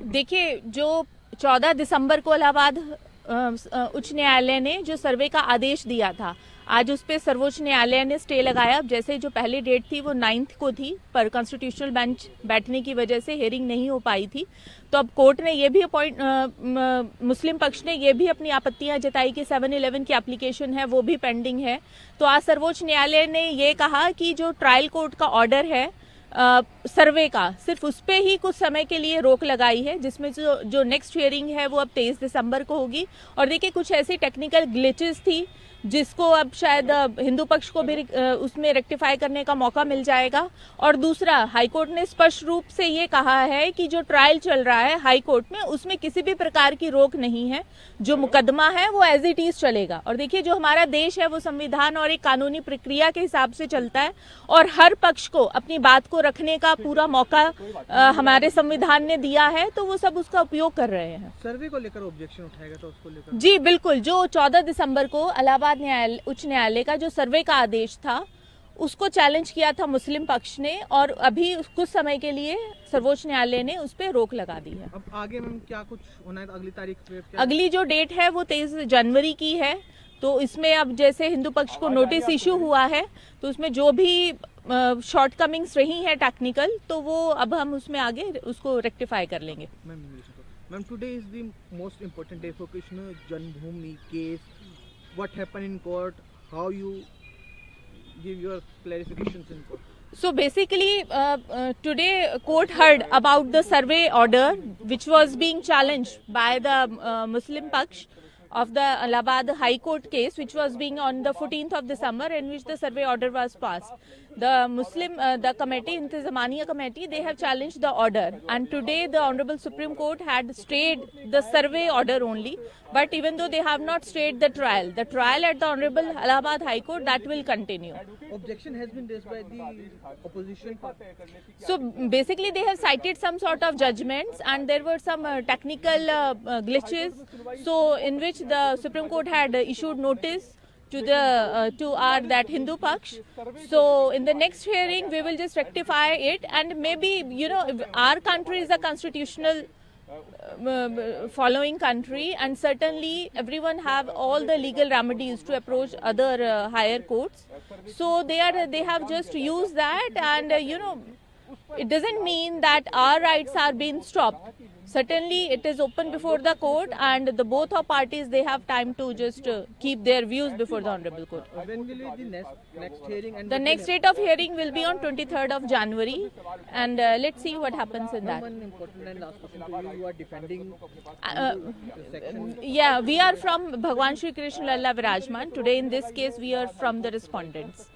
देखिए, जो 14 दिसंबर को इलाहाबाद उच्च न्यायालय ने जो सर्वे का आदेश दिया था, आज उस पर सर्वोच्च न्यायालय ने स्टे लगाया। अब जैसे जो पहली डेट थी वो 9 को थी, पर कॉन्स्टिट्यूशनल बेंच बैठने की वजह से हियरिंग नहीं हो पाई थी। तो अब कोर्ट ने ये भी मुस्लिम पक्ष ने ये भी अपनी आपत्तियां जताई कि 7-11 की एप्लीकेशन है वो भी पेंडिंग है। तो आज सर्वोच्च न्यायालय ने ये कहा कि जो ट्रायल कोर्ट का ऑर्डर है सर्वे का, सिर्फ उस पे ही कुछ समय के लिए रोक लगाई है, जिसमें जो नेक्स्ट हियरिंग है वो अब 23 दिसंबर को होगी। और देखिए, कुछ ऐसी टेक्निकल ग्लिचेस थी जिसको अब शायद हिंदू पक्ष को भी उसमें रेक्टिफाई करने का मौका मिल जाएगा। और दूसरा, हाईकोर्ट ने स्पष्ट रूप से ये कहा है कि जो ट्रायल चल रहा है हाईकोर्ट में, उसमें किसी भी प्रकार की रोक नहीं है। जो मुकदमा है वो एज इट इज चलेगा। और देखिए, जो हमारा देश है वो संविधान और एक कानूनी प्रक्रिया के हिसाब से चलता है, और हर पक्ष को अपनी बात को रखने का पूरा मौका हमारे संविधान ने दिया है, तो वो सब उसका उपयोग कर रहे हैं। सर्वे को लेकर ऑब्जेक्शन उठाएगा तो उसको लेकर? जी बिल्कुल, जो 14 दिसंबर को इलाहाबाद उच्च न्यायालय का जो सर्वे का आदेश था उसको चैलेंज किया था मुस्लिम पक्ष ने, और अभी कुछ समय के लिए सर्वोच्च न्यायालय ने उस पर रोक लगा दी है। अब आगे मैम क्या कुछ होना है? अगली तारीख पे अगली जो डेट है वो 23 जनवरी की है। तो इसमें अब जैसे हिंदू पक्ष को नोटिस इशू हुआ है, तो उसमें जो भी शॉर्ट कमिंग्स रही है टेक्निकल, तो वो अब हम उसमें आगे उसको रेक्टिफाई कर लेंगे। Ma'am, today is the most important day for Krishna Janmabhoomi case. What happened in court? How you give your clarifications in court? So basically, today court heard about the survey order which was being challenged by the Muslim Paksh of the Allahabad High Court case, which was being on the 14th of December, in which the survey order was passed. The committee, Intizamiya committee, they have challenged the order, and today the Honorable Supreme Court had stayed the survey order only. But even though they have not stayed the trial at the Honorable Allahabad High Court, that will continue. Objection has been raised by the opposition. So basically, they have cited some sort of judgments, and there were some technical glitches. So in which the Supreme Court had issued notice to that Hindu Paksh. So in the next hearing, we will just rectify it, and maybe, our country is a constitutional following country, and certainly everyone have all the legal remedies to approach other higher courts. So they have just used that, and it doesn't mean that our rights are being stopped. Certainly it is open before the court, and the both of parties, they have time to just keep their views before the Honorable Court. When will be the next hearing? And the next date of hearing will be on 23rd of January, and let's see what happens in that. One important and last question to you. You are defending section. Yeah, we are from Bhagwan Shri Krishna Lalla Virajman. Today in this case we are from the respondents.